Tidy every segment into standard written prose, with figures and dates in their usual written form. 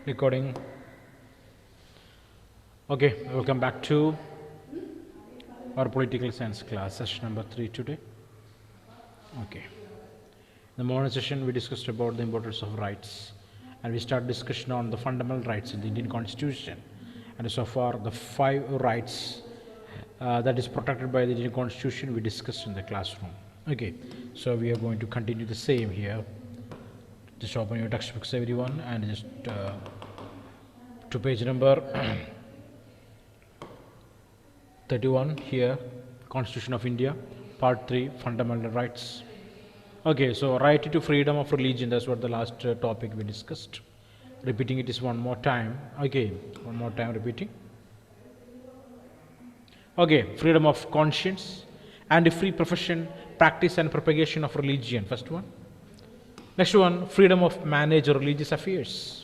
Recording. Okay, welcome back to our political science class, session number 3 today. Okay. In the morning session, we discussed about the importance of rights, and we start discussion on the fundamental rights in the Indian Constitution. And so far, the 5 rights that is protected by the Indian Constitution we discussed in the classroom. Okay, so we are going to continue the same here. Just open your textbooks, everyone, and just to page number 31 here, Constitution of India, Part 3, Fundamental Rights. Okay, so right to freedom of religion, that's what the last topic we discussed. Repeating it is one more time. Okay, one more time repeating. Okay, freedom of conscience and free profession, practice and propagation of religion, first one. Next one, freedom of manage religious affairs.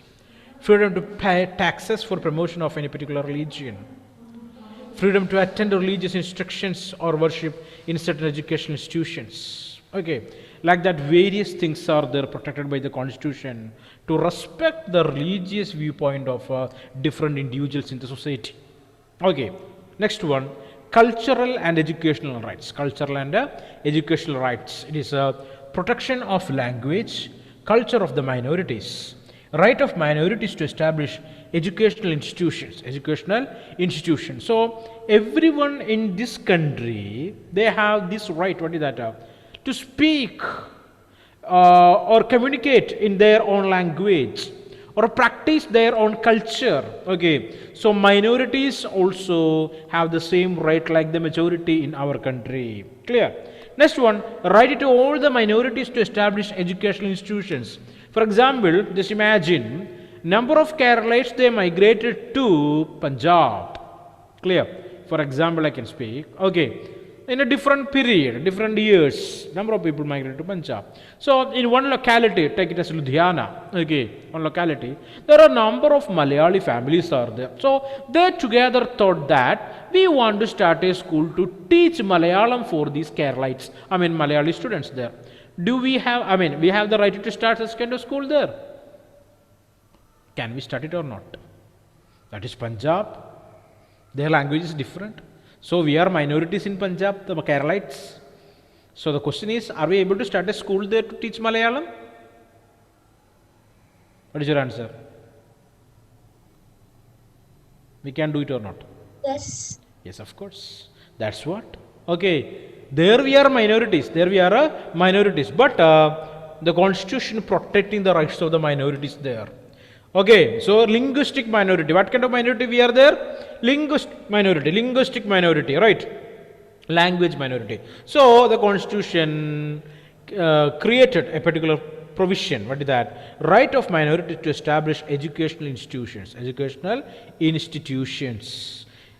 Freedom to pay taxes for promotion of any particular religion. Freedom to attend religious instructions or worship in certain educational institutions. Okay, like that various things are there protected by the Constitution to respect the religious viewpoint of different individuals in the society. Okay, next one, cultural and educational rights. Cultural and educational rights. It is a protection of language, culture of the minorities, right of minorities to establish educational institutions. So everyone in this country, they have this right. What is that? To speak or communicate in their own language or practice their own culture. Okay, so minorities also have the same right like the majority in our country. Clear? Next one, right to all the minorities to establish educational institutions. For example, just imagine number of Keralites, they migrated to Punjab. Clear? For example, I can speak. Okay, in a different period, different years, number of people migrated to Punjab. So in one locality, take it as Ludhiana. Okay, one locality, there are a number of Malayali families are there. So they together thought that we want to start a school to teach Malayalam for these Keralites. Malayali students there. Do we have, we have the right to start such kind of school there? Can we start it or not? That is Punjab. Their language is different. So we are minorities in Punjab, the Keralites. So the question is, are we able to start a school there to teach Malayalam? What is your answer? We can do it or not? Yes. Yes, of course. That's what. Okay. There we are minorities. But the Constitution protecting the rights of the minorities there. Okay. So linguistic minority. What kind of minority we are there? Linguistic minority. Right. Language minority. So the Constitution created a particular provision. What is that? Right of minority to establish educational institutions.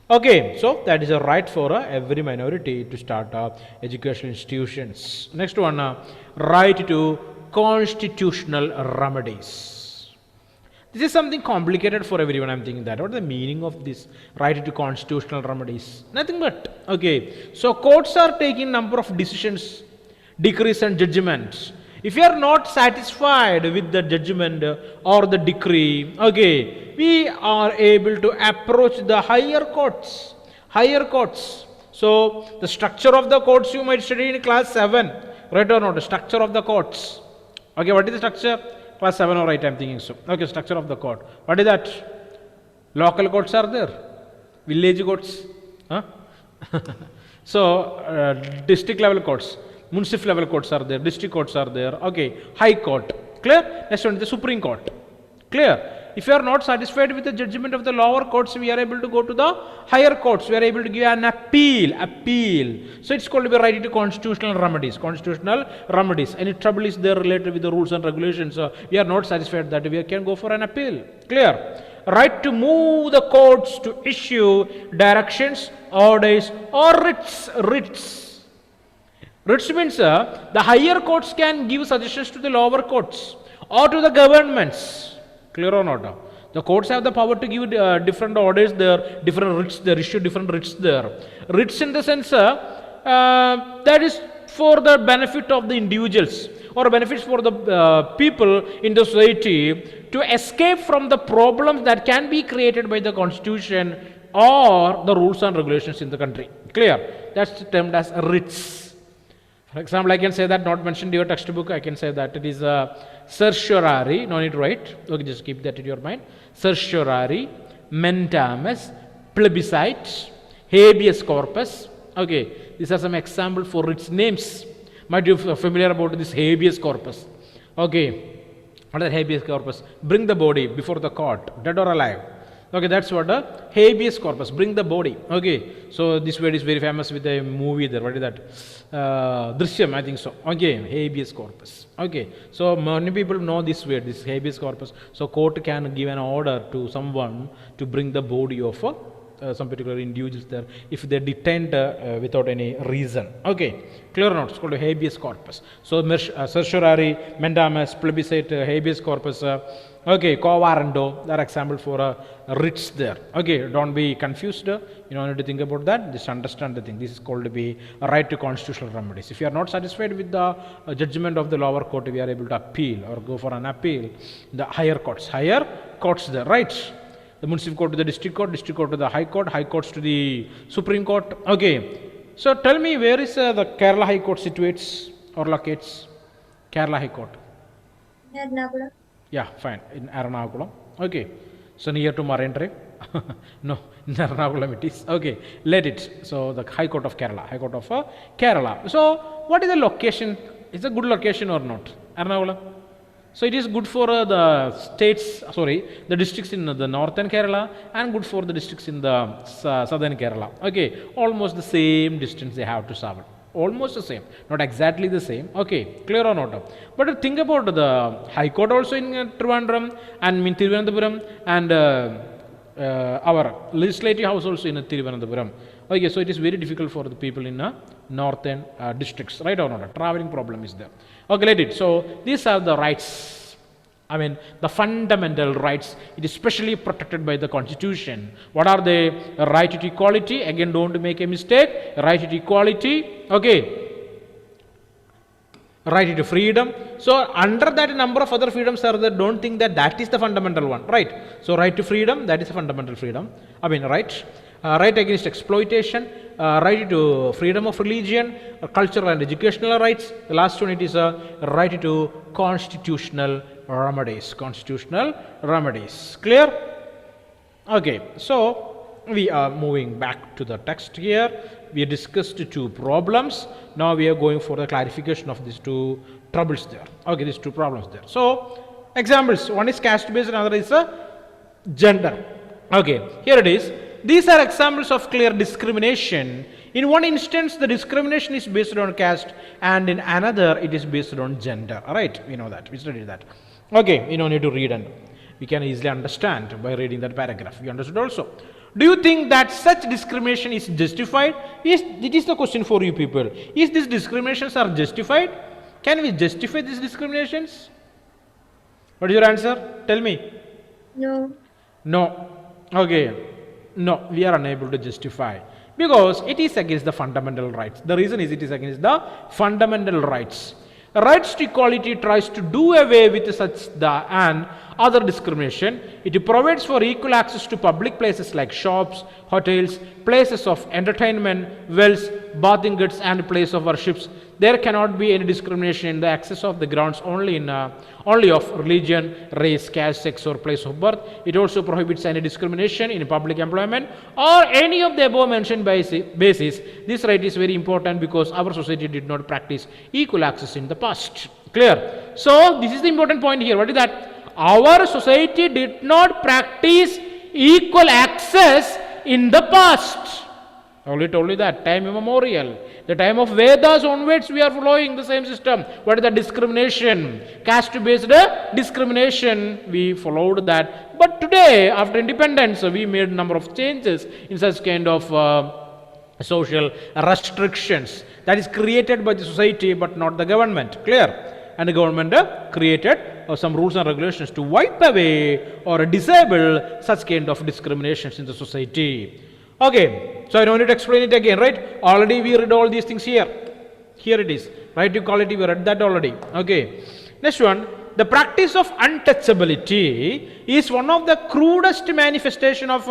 Okay, so that is a right for every minority to start educational institutions. Next one, right to constitutional remedies. This is something complicated for everyone. I'm thinking that. What is the meaning of this right to constitutional remedies? Nothing but. Okay, so courts are taking number of decisions, decrees and judgments. If you are not satisfied with the judgment or the decree, okay, we are able to approach the higher courts. So the structure of the courts you might study in class 7, right or not? The structure of the courts. Okay, what is the structure? Class 7 or right, I'm thinking so. Okay, structure of the court. What is that? Local courts are there. Village courts. Huh? So district level courts. Municipal level courts are there, district courts are there. Okay, high court. Clear? Next one, the Supreme Court. Clear? If you are not satisfied with the judgment of the lower courts, we are able to go to the higher courts. We are able to give an appeal. So it's called the right to constitutional remedies. Any trouble is there related with the rules and regulations, we are not satisfied that we can go for an appeal. Clear? Right to move the courts to issue directions, orders or writs. Writs means the higher courts can give suggestions to the lower courts or to the governments. Clear or not? The courts have the power to give different orders there, different writs there, issue different writs there. Writs in the sense that is for the benefit of the individuals or benefits for the people in the society to escape from the problems that can be created by the constitution or the rules and regulations in the country. Clear? That's termed as writs. For example, I can say that, not mentioned in your textbook, I can say that it is a certiorari, no need to write, okay, just keep that in your mind. Certiorari, mandamus, plebiscite, habeas corpus. Okay, these are some examples for its names. Might you be familiar about this habeas corpus? Okay, what is habeas corpus? Bring the body before the court, dead or alive. Okay, that's what a habeas corpus, bring the body. Okay, so this word is very famous with a movie there. What is that? Drishyam, I think so. Okay, habeas corpus. Okay, so many people know this word, this habeas corpus. So court can give an order to someone to bring the body of some particular individuals there if they're detained without any reason. Okay, clear or not? It's called a habeas corpus. So certiorari, mandamus, plebiscite, habeas corpus. Okay, quo warranto, there are examples for writs there. Okay, don't be confused. You don't need to think about that. Just understand the thing. This is called to be a right to constitutional remedies. If you are not satisfied with the judgment of the lower court, we are able to appeal or go for an appeal. The higher courts there, right? The municipal court to the district court to the high courts to the Supreme Court. Okay, so tell me, where is the Kerala High Court situates or locates? Kerala High Court. Ernakulam. Yeah, fine. In Ernakulam. Okay. So near to Marine Drive? No, in Ernakulam it is. Okay, let it. So the High Court of Kerala. High Court of Kerala. So what is the location? Is it a good location or not? Ernakulam. So it is good for the the districts in the northern Kerala and good for the districts in the southern Kerala. Okay, almost the same distance they have to travel. Almost the same, not exactly the same. Okay, clear or not? But think about the High Court also in Trivandrum and in Thiruvananthapuram and our legislative house also in Thiruvananthapuram. Okay, so it is very difficult for the people in northern districts, right or not? A traveling problem is there. Okay, let it. So these are the rights. I mean, the fundamental rights. It is specially protected by the Constitution. What are they? Right to equality. Again, don't make a mistake. Right to equality. Okay. Right to freedom. So under that, a number of other freedoms are there. Don't think that that is the fundamental one, right? So right to freedom, that is a fundamental freedom. I mean, right. Right against exploitation, right to freedom of religion, cultural and educational rights. The last one, it is a right to constitutional remedies. Constitutional remedies. Clear? Okay, so we are moving back to the text here. We discussed two problems. Now we are going for the clarification of these two troubles there. Okay, these two problems there. So examples, one is caste based, another is gender. Okay, here it is. These are examples of clear discrimination. In one instance, the discrimination is based on caste, and in another, it is based on gender. Right? We know that. We studied that. Okay, we don't need to read, and we can easily understand by reading that paragraph. We understood also. Do you think that such discrimination is justified? It is the question for you people. Is these discriminations are justified? Can we justify these discriminations? What is your answer? Tell me. No. No. Okay. No, we are unable to justify because it is against the fundamental rights. The reason is it is against the fundamental rights. Rights to equality tries to do away with such and other discrimination. It provides for equal access to public places like shops, hotels, places of entertainment, wells, bathing goods, and place of worships. There cannot be any discrimination in the access of the grounds only of religion, race, caste, sex, or place of birth. It also prohibits any discrimination in public employment or any of the above mentioned basis. This right is very important because our society did not practice equal access in the past. Clear? So this is the important point here. What is that? Our society did not practice equal access in the past. Only told you that time immemorial. The time of Vedas onwards, we are following the same system. What is the discrimination? Caste-based discrimination, we followed that. But today, after independence, we made a number of changes in such kind of social restrictions that is created by the society but not the government. Clear? And the government created some rules and regulations to wipe away or disable such kind of discriminations in the society. Okay, so I don't need to explain it again, right? Already we read all these things here. Here it is. Right to equality, we read that already. Okay. Next one, the practice of untouchability is one of the crudest manifestation of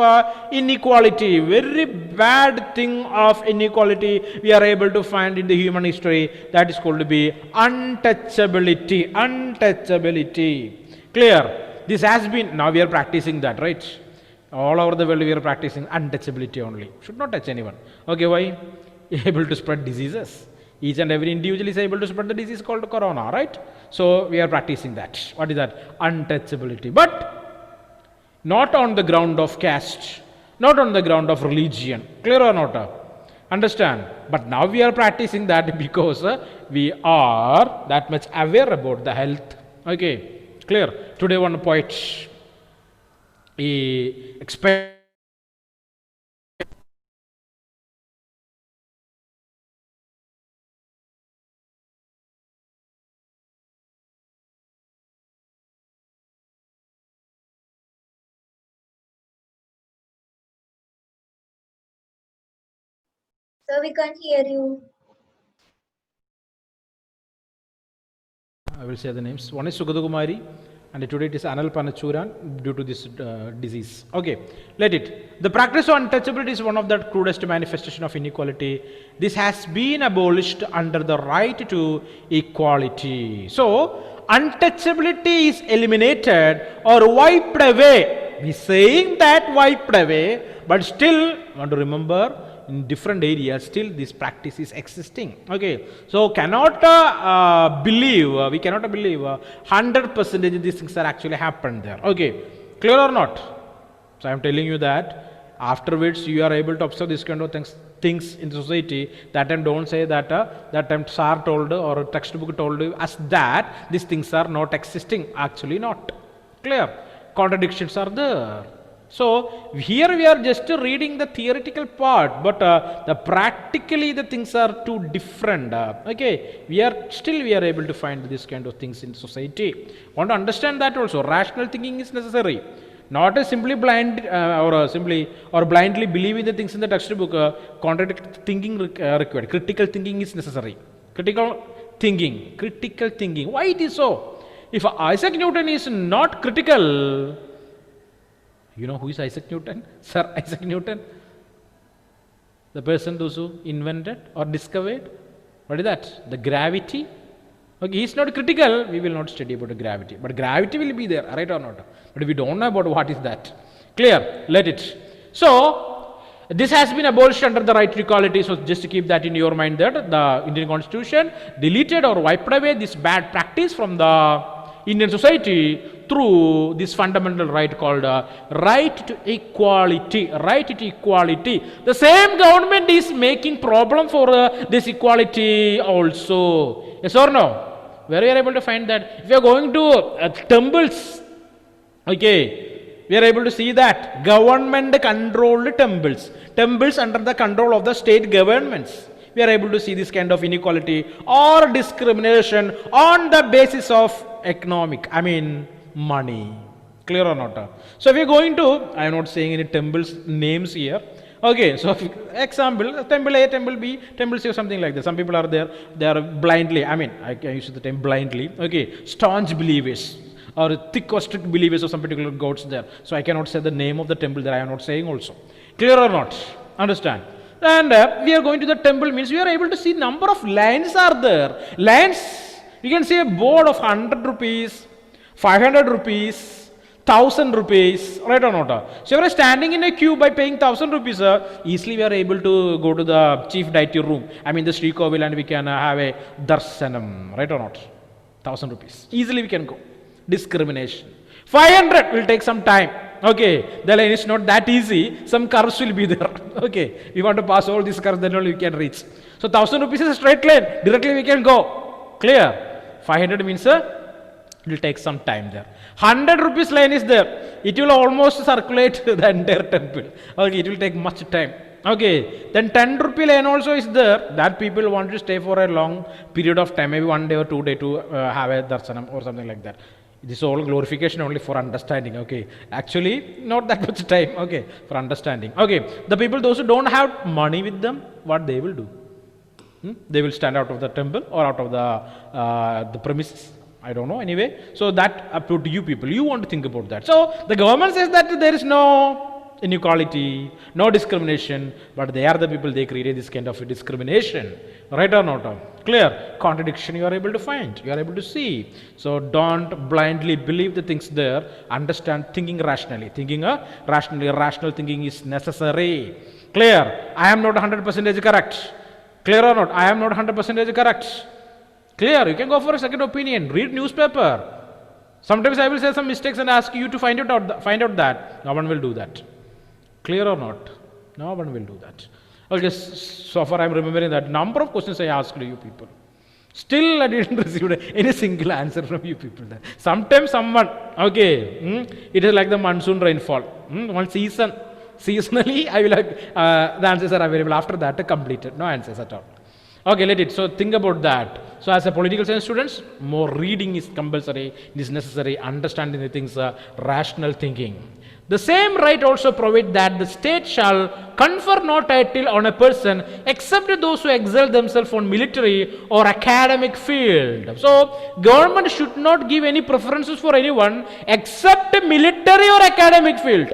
inequality. Very bad thing of inequality we are able to find in the human history, that is called to be untouchability. Untouchability. Clear? This has been, now we are practicing that, right? All over the world we are practicing untouchability only. Should not touch anyone. Okay, why? Able to spread diseases. Each and every individual is able to spread the disease called corona, right? So we are practicing that. What is that? Untouchability. But not on the ground of caste, not on the ground of religion. Clear or not? Understand? But now we are practicing that because we are that much aware about the health. Okay, clear? Today one poet, he explained. Sir, we can't hear you. I will say the names. One is Sugata Kumari, and today it is Anal Panachuran due to this disease. Okay, let it. The practice of untouchability is one of the crudest manifestation of inequality. This has been abolished under the right to equality. So, untouchability is eliminated or wiped away. We saying that wiped away, but still want to remember, in different areas still this practice is existing. Okay, so cannot believe, we cannot believe 100% these things are actually happened there. Okay, clear or not? So I am telling you that afterwards you are able to observe this kind of things in society. That time don't say that that time sir told or textbook told us that these things are not existing. Actually not. Clear? Contradictions are there. So here we are just reading the theoretical part, but the practically the things are too different. Okay, we are able to find this kind of things in society. Want to understand that also? Rational thinking is necessary, not a simply blind or blindly believing the things in the textbook. Contradict thinking required. Critical thinking is necessary. Critical thinking. Why it is so? If Isaac Newton is not critical, you know who is Isaac Newton? Sir Isaac Newton? The person those who invented or discovered, what is that? The gravity. Okay, he is not critical, we will not study about the gravity. But gravity will be there, right or not? But we don't know about what is that. Clear? Let it. So, this has been abolished under the right to equality. So, just to keep that in your mind that the Indian Constitution deleted or wiped away this bad practice from the Indian society through this fundamental right called right to equality. Right to equality. The same government is making problem for this equality also. Yes or no? Where we are able to find that? If you are going to temples, okay, we are able to see that government controlled temples under the control of the state governments. We are able to see this kind of inequality or discrimination on the basis of money. Clear or not? So if you are going to, I am not saying any temples names here. Okay, so example, temple A, temple B, temple C or something like that. Some people are there, they are blindly, I can use the term blindly, okay, staunch believers or thick or strict believers of some particular gods there. So I cannot say the name of the temple that I am not saying also. Clear or not? Understand? And we are going to the temple means we are able to see number of lines are there. Lines, you can see a board of 100 rupees, 500 rupees, 1000 rupees, right or not? So if you are standing in a queue by paying 1000 rupees, easily we are able to go to the chief deity room, the Sri Kovil, and we can have a darshanam, right or not? 1000 rupees. Easily we can go. Discrimination. 500 will take some time. Okay, the line is not that easy. Some curves will be there. Okay, we want to pass all these curves, then only we can reach. So 1000 rupees is a straight line. Directly we can go. Clear? 500 means it will take some time there. 100 rupees line is there. It will almost circulate the entire temple. Okay, it will take much time. Okay, then 10 rupee line also is there. That people want to stay for a long period of time, maybe 1 day or 2 days to have a darshanam or something like that. This is all glorification only for understanding. Okay, actually not that much time. Okay, for understanding. Okay, the people those who don't have money with them, what they will do? They will stand out of the temple or out of the premises. I don't know. Anyway, so that up to you people. You want to think about that. So the government says that there is no inequality, no discrimination, but they are the people, they created this kind of a discrimination. Right or not? Clear? Contradiction you are able to find, you are able to see. So don't blindly believe the things there. Understand thinking rationally. Thinking rationally, rational thinking is necessary. Clear? I am not 100% correct. Clear or not? I am not 100% correct. Clear? You can go for a second opinion. Read newspaper. Sometimes I will say some mistakes and ask you to find out that. No one will do that. Clear or not? No one will do that. Okay, so far I am remembering that number of questions I asked you people. Still I didn't receive any single answer from you people. Sometimes someone, okay, it is like the monsoon rainfall. One season, seasonally I will the answers are available. After that completed. No answers at all. Okay, let it. So think about that. So as a political science students, more reading is compulsory, it is necessary, understanding the things, rational thinking. The same right also provides that the state shall confer no title on a person except those who excel themselves on military or academic field. So government should not give any preferences for anyone except military or academic field.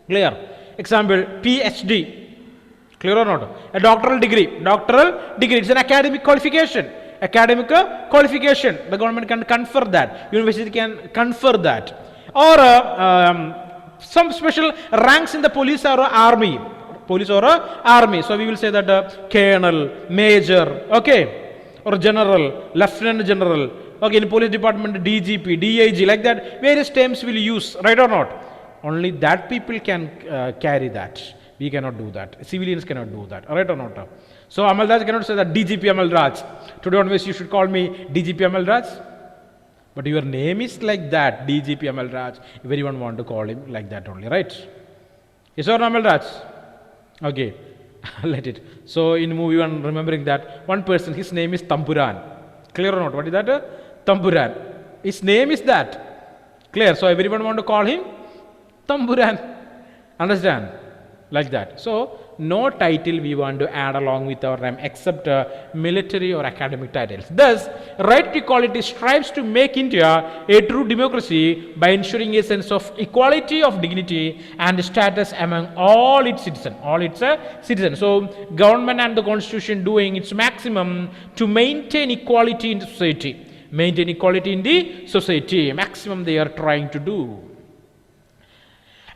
Clear? Example, PhD. Clear or not? A doctoral degree. Doctoral degree. It's an academic qualification. Academic qualification. The government can confer that. University can confer that. Or some special ranks in the police or army. Police or army. So we will say that colonel, major, okay, or general, lieutenant general. Okay, in police department, DGP, DIG, like that. Various terms will use. Right or not? Only that people can carry that. We cannot do that. Civilians cannot do that. Right or not? So Amal Raj cannot say that DGP Amal Raj. Today onwards you should call me DGP Amal Raj. But your name is like that, DGP Amal Raj. Everyone want to call him like that only, right? Yes or no, Amal Raj? Okay, let it. So in movie one, remembering that one person, his name is Tampuran. Clear or not? What is that? Tampuran. His name is that. Clear? So everyone want to call him Tampuran. Understand? Like that. So no title we want to add along with our name except military or academic titles. Thus, right to equality strives to make India a true democracy by ensuring a sense of equality of dignity and status among all its citizens. All its citizens. So government and the constitution doing its maximum to maintain equality in the society. Maintain equality in the society. Maximum they are trying to do.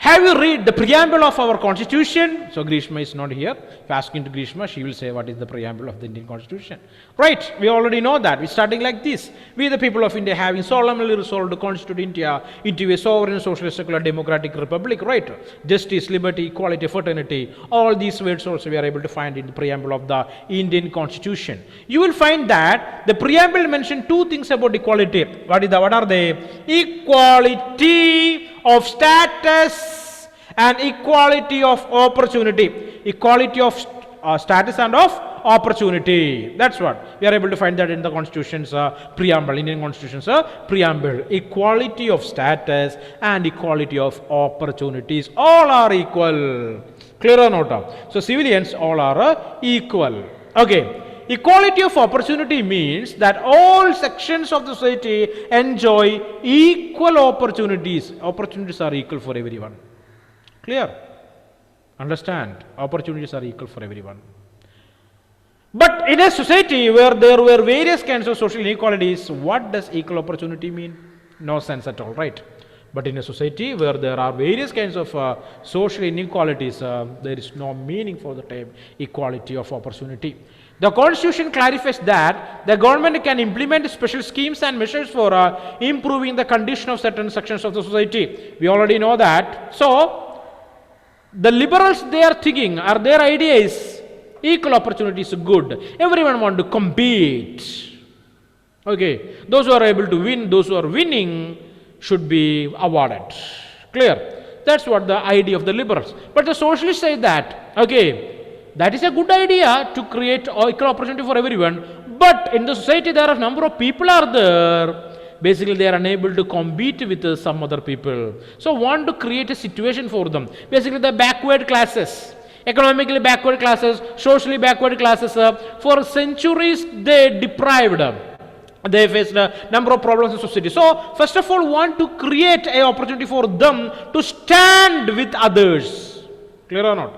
Have you read the preamble of our constitution? So Grishma is not here. If asking to Grishma, she will say what is the preamble of the Indian constitution. Right, we already know that. We're starting like this. We the people of India having solemnly resolved to constitute India into a sovereign, socialist, secular, democratic republic. Right, justice, liberty, equality, fraternity. All these words also we are able to find in the preamble of the Indian constitution. You will find that the preamble mentioned two things about equality. What are they? Equality of status and equality of opportunity. Equality of status and of opportunity. That's what we are able to find that in the constitution's preamble, Indian constitution's preamble. Equality of status and equality of opportunities. All are equal. Clear or not? So civilians all are equal. Okay. Equality of opportunity means that all sections of the society enjoy equal opportunities. Opportunities are equal for everyone. Clear? Understand? Opportunities are equal for everyone. But in a society where there were various kinds of social inequalities, what does equal opportunity mean? No sense at all, right? But in a society where there are various kinds of social inequalities, there is no meaning for the term equality of opportunity. The constitution clarifies that the government can implement special schemes and measures for improving the condition of certain sections of the society. We already know that. So, the liberals, they are thinking, or their idea is equal opportunity is good. Everyone want to compete. Okay, those who are able to win, those who are winning should be awarded. Clear? That's what the idea of the liberals. But the socialists say that, okay, that is a good idea to create equal opportunity for everyone. But in the society, there are a number of people are there. Basically, they are unable to compete with some other people. So, want to create a situation for them. Basically, the backward classes, economically backward classes, socially backward classes, for centuries they deprived. they face a number of problems in society. So first of all, want to create an opportunity for them to stand with others. Clear or not?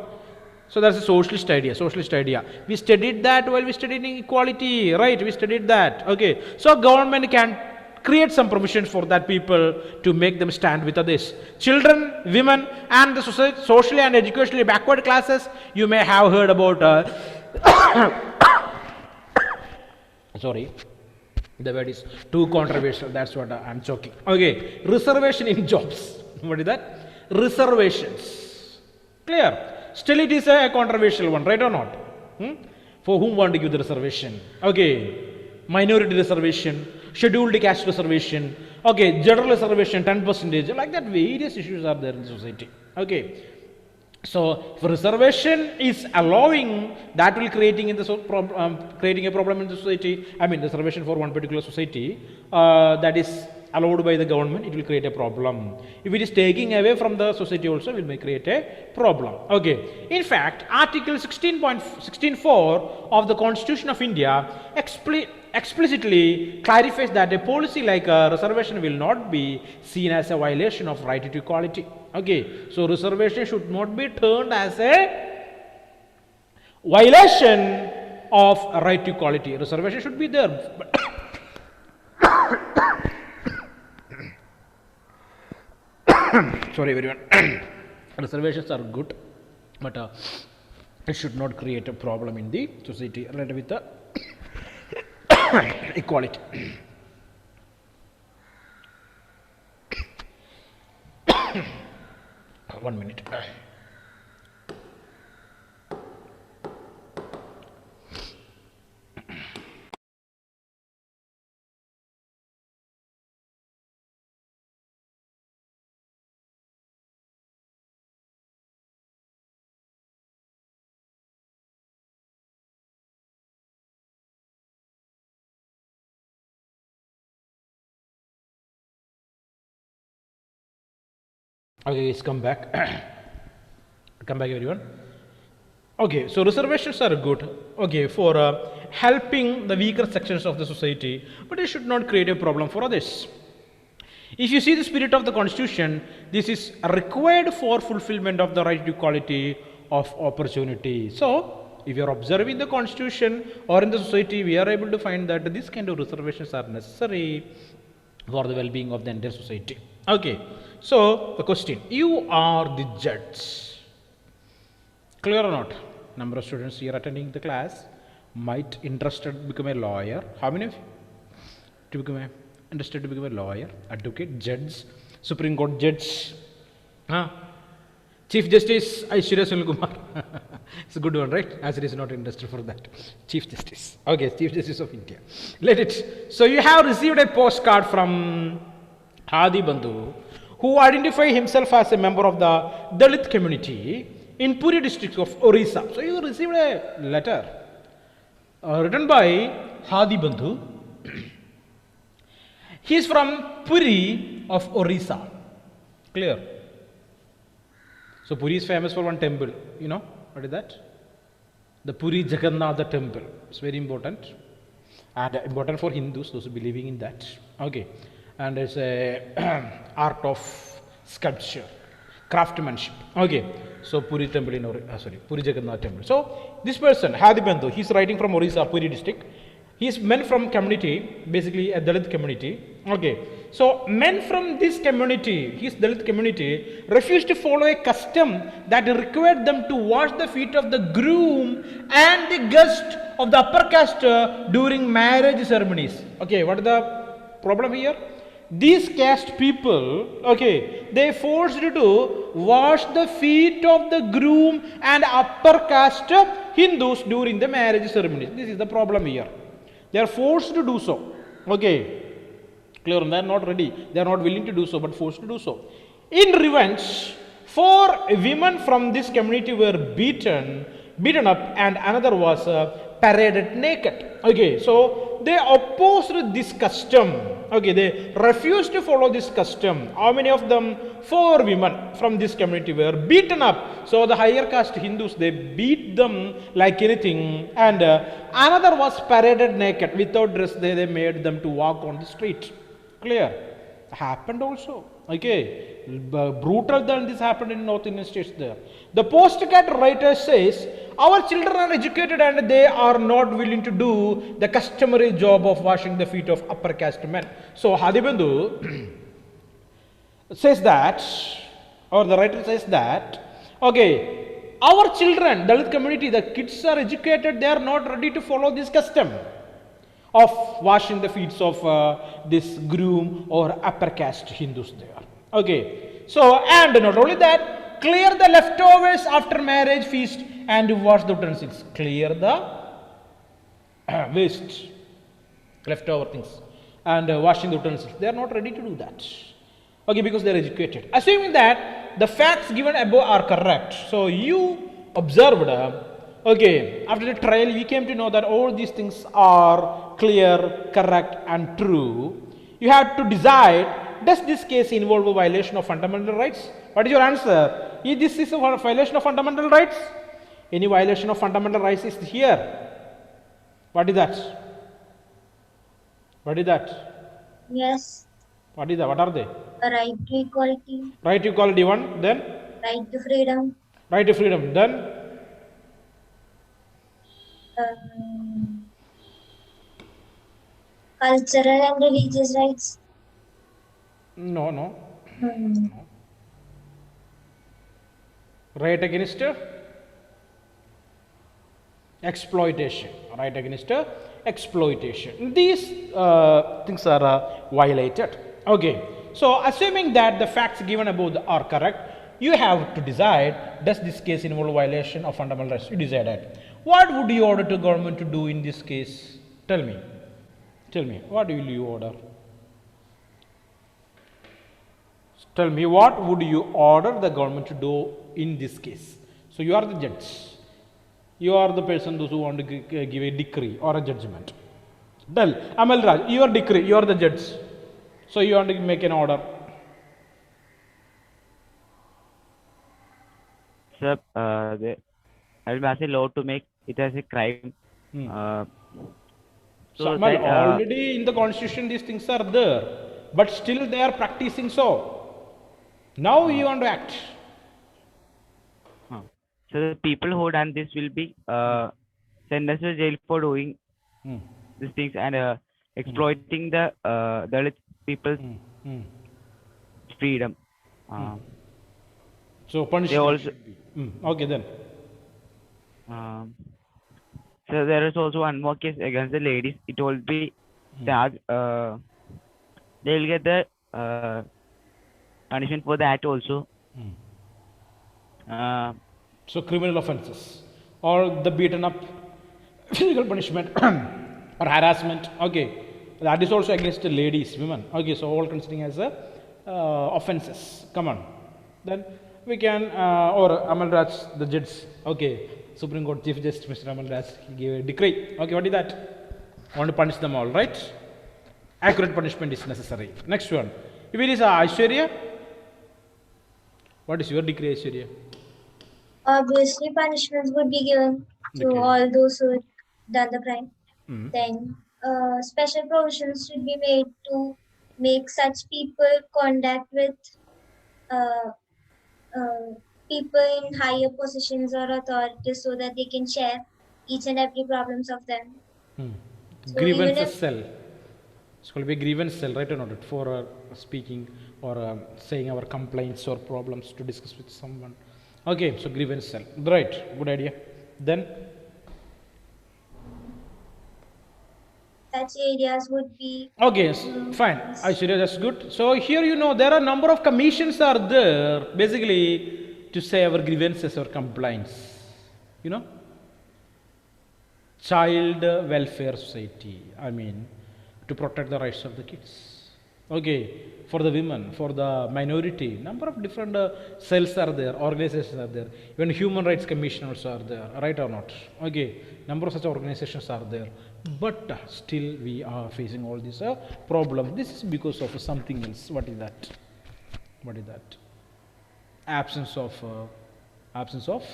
So that's a socialist idea. Socialist idea. We studied that while we studied equality, right? We studied that. Okay. So government can create some provisions for that people to make them stand with others. Children, women, and the socially and educationally backward classes. You may have heard about. Sorry. The word is too controversial. That's what I'm joking. Okay. Reservation in jobs. What is that? Reservations. Clear? Still it is a controversial one, right or not? For whom want to give the reservation? Okay. Minority reservation, scheduled caste reservation, okay, general reservation 10%, like that various issues are there in the society. Okay. So if reservation is allowing, that will creating in the creating a problem in the society. I mean reservation for one particular society that is allowed by the government, it will create a problem. If it is taking away from the society also, it may create a problem. Okay. In fact, Article 16.4 of the Constitution of India explicitly clarifies that a policy like a reservation will not be seen as a violation of right to equality. Okay. So reservation should not be turned as a violation of right to equality. Reservation should be there. Sorry everyone. Reservations are good, but it should not create a problem in the society related with the equality. 1 minute. Okay, let's come back. Come back everyone. Okay, so reservations are good, okay, for helping the weaker sections of the society, but it should not create a problem for others. If you see the spirit of the Constitution, this is required for fulfillment of the right to equality of opportunity. So if you are observing the Constitution or in the society, we are able to find that this kind of reservations are necessary for the well-being of the entire society. Okay, so the question, you are the judge. Clear or not? Number of students here attending the class might interested to become a lawyer. How many of you to become interested to become a lawyer, advocate, judge, Supreme Court judge, Chief Justice Aishwarya Sunil Kumar. It's a good one, right? As it is not interested for that. Chief Justice. Okay, Chief Justice of India. Let it. So you have received a postcard from Hadi Bandhu, who identified himself as a member of the Dalit community in Puri district of Orissa. So you received a letter written by Hadi Bandhu. He is from Puri of Orissa. Clear? So Puri is famous for one temple. You know what is that? The Puri Jagannatha temple. It's very important. And important for Hindus, those who believing in that. Okay. And it's a art of sculpture, craftsmanship. Okay. So Puri temple in Puri Jagannath temple. So this person, Hadi Bandhu, he's writing from Orissa, Puri district. He's men from community, basically a Dalit community. Okay. So men from this community, his Dalit community, refused to follow a custom that required them to wash the feet of the groom and the guest of the upper caste during marriage ceremonies. Okay, what is the problem here? These caste people, okay, they forced to wash the feet of the groom and upper caste Hindus during the marriage ceremonies. This is the problem here. They are forced to do so. Okay. Clear? They are not ready. They are not willing to do so, but forced to do so. In revenge, 4 women from this community were beaten up, and another was paraded naked. Okay. So they opposed this custom. Okay, they refused to follow this custom. How many of them? 4 women from this community were beaten up. So the higher caste Hindus, they beat them like anything. And another was paraded naked without dress. They made them to walk on the street. Clear? Happened also. Okay, brutal than this happened in North Indian states there. The postcard writer says, our children are educated and they are not willing to do the customary job of washing the feet of upper caste men. So Hadibandhu says that, or the writer says that, okay, our children, Dalit community, the kids are educated, they are not ready to follow this custom of washing the feet of this groom or upper caste Hindus there. Okay, so and not only that, clear the leftovers after marriage feast and wash the utensils. Clear the waste, leftover things, and washing the utensils. They are not ready to do that. Okay, because they are educated. Assuming that the facts given above are correct. So you observed. Okay, after the trial, we came to know that all these things are clear, correct, and true. You have to decide, does this case involve a violation of fundamental rights? What is your answer? If this is a violation of fundamental rights, any violation of fundamental rights is here. What is that? What is that? Yes. What is that? What are they? A right to equality, Right to equality, one, then right to freedom, right to freedom, then um, cultural and religious rights. no. Hmm. Right against exploitation. Right against exploitation. These things are violated. Okay. So assuming that the facts given above are correct, you have to decide, does this case involve violation of fundamental rights? You decided. What would you order to government to do in this case? Tell me. Tell me. What will you order? Tell me, what would you order the government to do in this case? So you are the judge. You are the person who want to give a decree or a judgment. Tell Amal Raj, your decree, you are the judge. So you want to make an order. Sir, I will pass a law to make it as a crime. Uh, So, so Amal, that, already in the constitution these things are there, but still they are practicing so. Now you want to act. so the people who done this will be sentenced to jail for doing Hmm. these things and exploiting the Dalit people's Hmm. freedom. So punishment also- should be. Okay then. Um, so there is also one more case against the ladies. It will be that they will get the punishment for that also. So criminal offences or the beaten up, physical punishment or harassment. Okay, that is also against the ladies, women. Okay, so all considering as a offences. Come on, then we can or Amal Raj, the judge. Okay, Supreme Court Chief Justice Mr. Amal Raj, he gave a decree. Okay, what is that? I want to punish them all, right? Accurate punishment is necessary. Next one. If it is Aishwarya, what is your decree, Aishwarya? Obviously, punishments would be given to Okay. all those who done the crime. Then special provisions should be made to make such people contact with uh, people in higher positions or authorities so that they can share each and every problems of them. So Grievance even if- cell. It's called be grievance cell, right or not? For speaking or saying our complaints or problems to discuss with someone. Okay, so grievance cell. Right, good idea. Then such areas would be okay, fine. Aishwarya, that's good. So here you know there are number of commissions are there basically to say our grievances or complaints. You know, Child Welfare Society. I mean, to protect the rights of the kids. Okay, for the women, for the minority, number of different cells are there, organizations are there, even human rights commission also are there, right or not? Okay, number of such organizations are there, but still we are facing all these problems. This is because of something else. What is that? What is that? Absence of absence of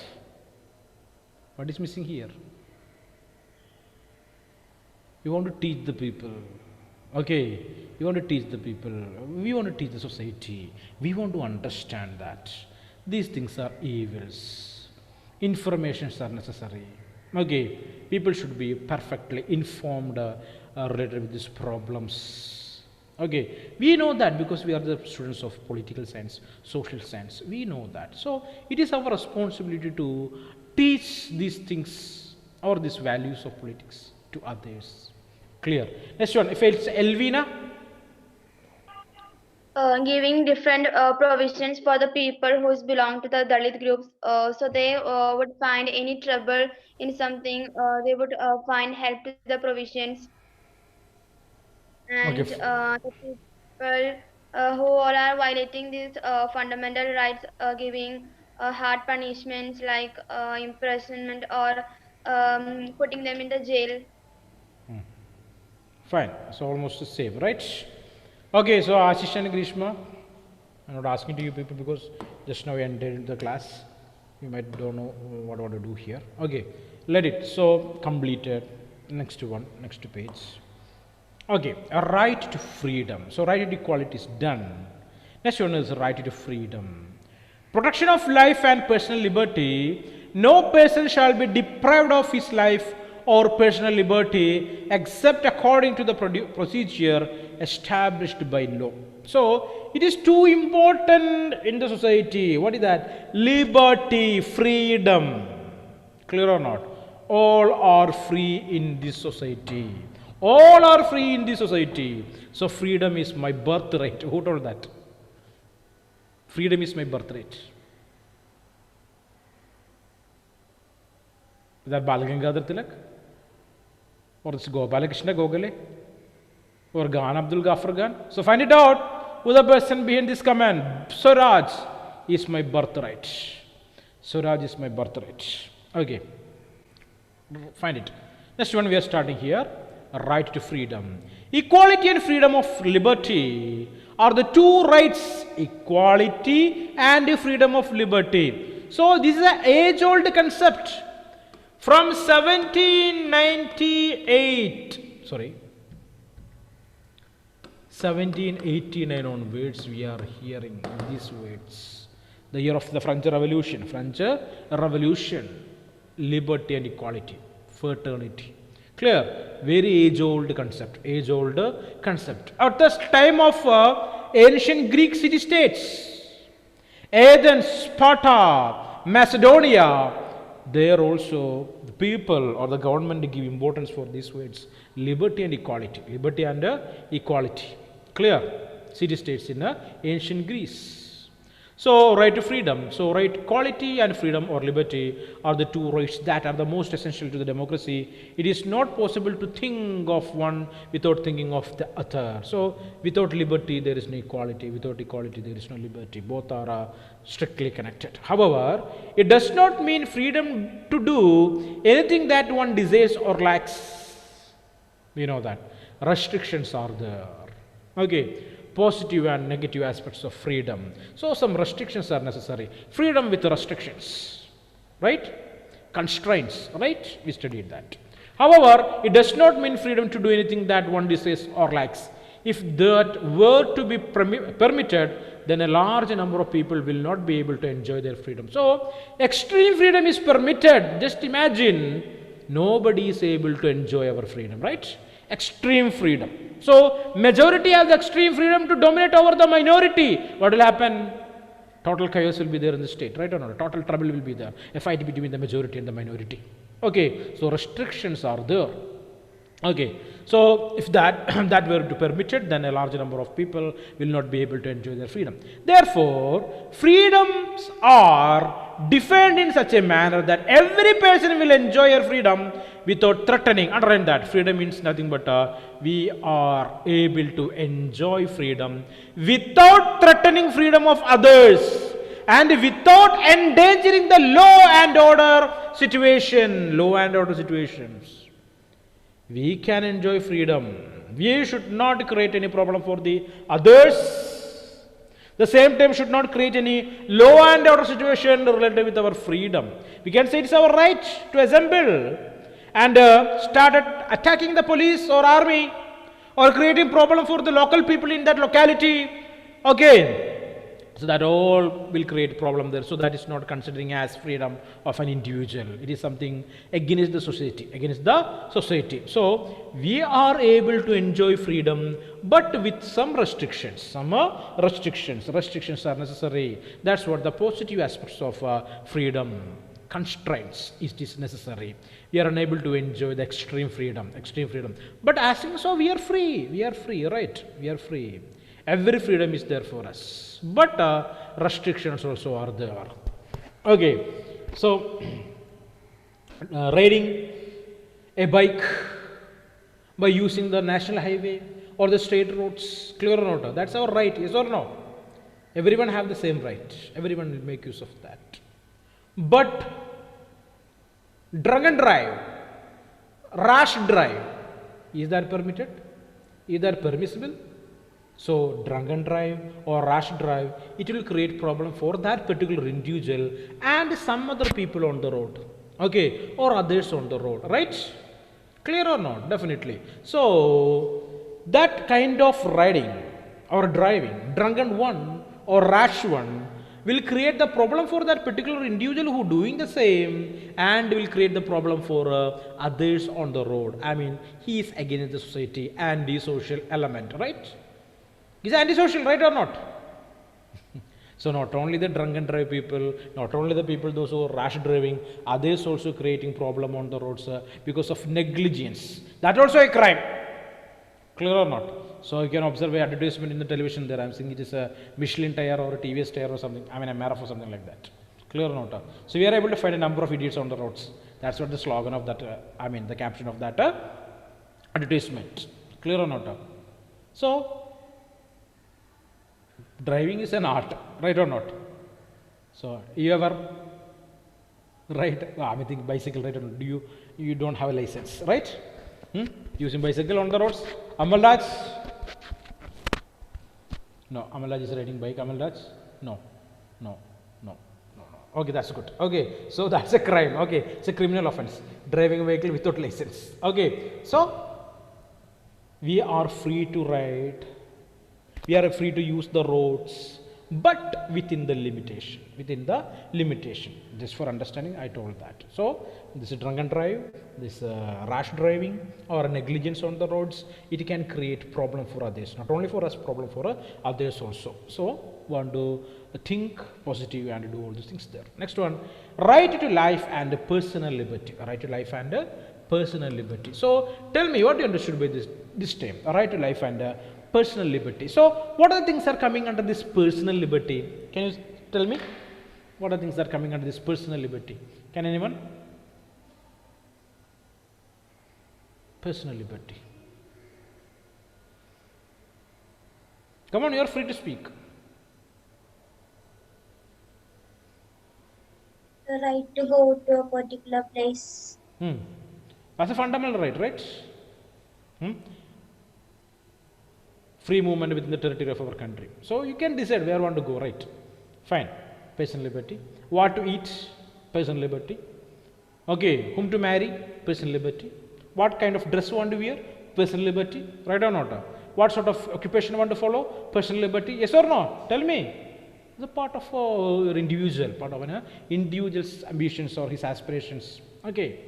what is missing here? You want to teach the people. Okay, you want to teach the people. We want to teach the society. We want to understand that these things are evils. Informations are necessary. Okay, people should be perfectly informed related with these problems. Okay, we know that because we are the students of political science, social science. We know that. So it is our responsibility to teach these things or these values of politics to others. Clear. Next one. If it's Elvina, Giving different provisions for the people who belong to the Dalit groups, so they would find any trouble in something, they would find help to the provisions, okay. and the people who all are violating these fundamental rights, giving hard punishments like imprisonment or putting them in the jail. Fine. So almost the same, right? Okay. So Ashish and Grishma, I'm not asking to you people because just now we entered the class. You might don't know what to do here. Okay. Let it. So completed. Next one. Next page. Okay. A right to freedom. So right to equality is done. Next one is right to freedom. Protection of life and personal liberty. No person shall be deprived of his life or personal liberty except according to the procedure established by law. So it is too important in the society. What is that? Liberty, freedom. Clear or not? All are free in this society. All are free in this society. So freedom is my birthright. Who told that? Freedom is my birthright. Is that Balagangadhar Tilak? Or it's Gopalakrishna Gokhale? Or Gan Abdul Ghaffar Khan? So find it out. Who the person behind this command? Swaraj is my birthright. Swaraj is my birthright. Okay. Find it. Next one we are starting here. Right to freedom. Equality and freedom of liberty are the two rights. Equality and freedom of liberty. So this is an age-old concept. From 1798, 1789 onwards, we are hearing these words. The year of the French Revolution. Liberty and equality, fraternity. Clear? Very age-old concept. At the time of ancient Greek city-states, Athens, Sparta, Macedonia, there also the people or the government give importance for these words: liberty and equality. Liberty and equality. Clear? City-states in ancient Greece. So right to freedom. So right, equality and freedom or liberty are the two rights that are the most essential to the democracy. It is not possible to think of one without thinking of the other. So without liberty there is no equality. Without equality there is no liberty. Both are strictly connected. However, it does not mean freedom to do anything that one desires or lacks. We know that restrictions are there. Okay. Positive and negative aspects of freedom. So some restrictions are necessary. Freedom with restrictions, right? Constraints, right? We studied that. However, it does not mean freedom to do anything that one desires or lacks. If that were to be permitted, then a large number of people will not be able to enjoy their freedom. So extreme freedom is permitted. Just imagine, nobody is able to enjoy our freedom, right? Extreme freedom. So majority has the extreme freedom to dominate over the minority. What will happen? Total chaos will be there in the state, right or not? Total trouble will be there. A fight between the majority and the minority. Okay, so restrictions are there. Okay, so if that that were to permitted, then a large number of people will not be able to enjoy their freedom. Therefore, freedoms are defined in such a manner that every person will enjoy their freedom without threatening. Underline that. Freedom means nothing but we are able to enjoy freedom without threatening freedom of others and without endangering the law and order situation. Law and order situations. We can enjoy freedom. We should not create any problem for the others. The same time should not create any law and order situation related with our freedom. We can say it's our right to assemble and start attacking the police or army or creating problem for the local people in that locality. Okay. So that all will create problem there. So that is not considering as freedom of an individual. It is something against the society, against the society. So we are able to enjoy freedom, but with some restrictions. Some restrictions. Restrictions are necessary. That's what the positive aspects of freedom. Constraints is necessary. We are unable to enjoy the extreme freedom. Extreme freedom. But as so we are free. We are free, right? We are free. Every freedom is there for us, but restrictions also are there. Okay, so riding a bike by using the national highway or the state roads, clear or not? That's our right, yes or no? Everyone have the same right. Everyone will make use of that. But drunk and drive, rash drive, is that permitted? Is that permissible? So drunk and drive or rash drive, it will create problem for that particular individual and some other people on the road. Okay, or others on the road, right? Clear or not? Definitely. So that kind of riding or driving, drunken one or rash one, will create the problem for that particular individual who doing the same and will create the problem for others on the road. I mean, he is against the society and the social element, right? Is antisocial, right or not? So not only the drunk and drive people, not only the people those who are rash driving, others also creating problem on the roads because of negligence. That also a crime. Clear or not? So you can observe an advertisement in the television there. I'm saying it is a Michelin tire or a TVS tire or something. I mean a Marathon or something like that. Clear or not? So we are able to find a number of idiots on the roads. That's what the slogan of that, the caption of that advertisement. Clear or not? So driving is an art, right or not? So you ever ride, I think bicycle, right or not? You don't have a license, right? Using bicycle on the roads. Amalraj? No, Amalraj is riding bike. Amalraj? No. Okay, that's good. Okay, so that's a crime. Okay, it's a criminal offense. Driving a vehicle without license. Okay, so we are free to ride. We are free to use the roads, but within the limitation. Within the limitation. Just for understanding, I told that. So this is drunk and drive, this rash driving or negligence on the roads. It can create problem for others. Not only for us, problem for others also. So want to think positive and do all these things there. Next one, right to life and personal liberty. Right to life and personal liberty. So tell me what you understood by this term, right to life and personal liberty. So what are the things are coming under this personal liberty? Can you tell me what are the things that are coming under this personal liberty? Can anyone? Personal liberty. Come on, you are free to speak. The right to go to a particular place. That's a fundamental right, right? Free movement within the territory of our country. So you can decide where you want to go, right? Fine. Personal liberty. What to eat? Personal liberty. Okay. Whom to marry? Personal liberty. What kind of dress you want to wear? Personal liberty. Right or not? What sort of occupation you want to follow? Personal liberty. Yes or no? Tell me. It's a part of your individual, part of an individual's ambitions or his aspirations. Okay.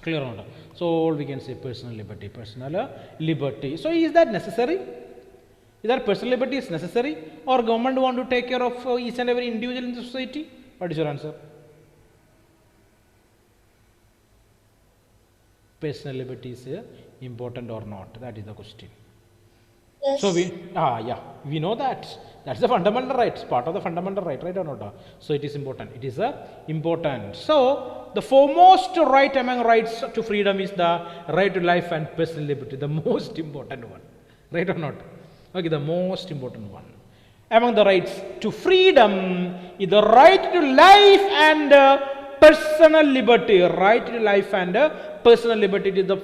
Clear or not? So we can say personal liberty. Personal liberty. So is that necessary? Is that personal liberty is necessary, or government want to take care of each and every individual in the society? What is your answer? Personal liberty is important or not? That is the question. Yes. So we know that. That's the fundamental right. It's part of the fundamental right, right or not? So it is important. It is important. So the foremost right among rights to freedom is the right to life and personal liberty, the most important one, right or not? Okay, the most important one. Among the rights to freedom is the right to life and personal liberty. Right to life and personal liberty is the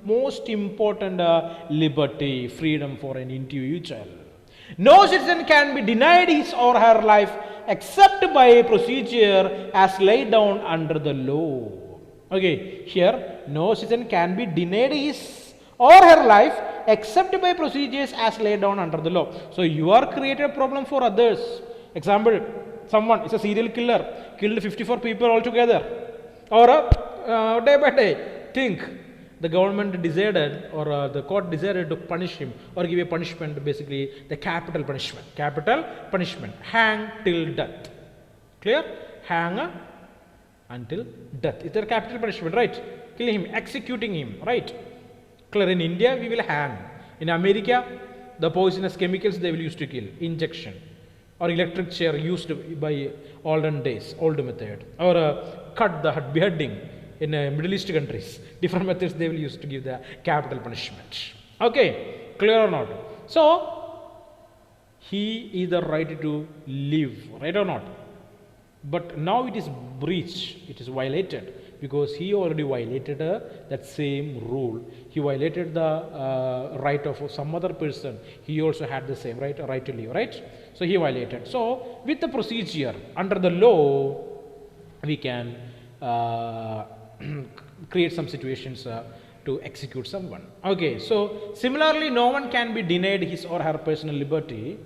most important liberty, freedom for an individual. No citizen can be denied his or her life except by a procedure as laid down under the law. Okay, here no citizen can be denied his or her life except by procedures as laid down under the law. So you are creating a problem for others. Example, someone is a serial killer, killed 54 people altogether, or day by day, think the government decided or the court decided to punish him or give a punishment, basically the capital punishment, hang till death. Clear? Hang until death. It's a capital punishment, right? Killing him, executing him, right? Clear? In India, we will hang. In America, the poisonous chemicals they will use to kill, injection or electric chair used by olden days, old method, or cut the head, beheading in Middle East countries. Different methods they will use to give the capital punishment. Okay, clear or not? So he is the right to live, right or not? But now it is breached, it is violated because he already violated that same rule. He violated the right of some other person. He also had the same right to live, right? So he violated. So with the procedure under the law, we can create some situations to execute someone. Okay, so similarly, no one can be denied his or her personal liberty.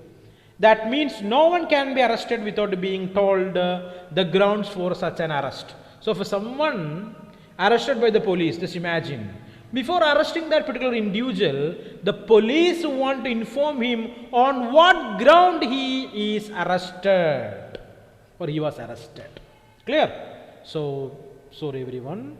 That means no one can be arrested without being told the grounds for such an arrest. So for someone arrested by the police, just imagine, before arresting that particular individual, the police want to inform him on what ground he is arrested or he was arrested. Clear? So, sorry everyone.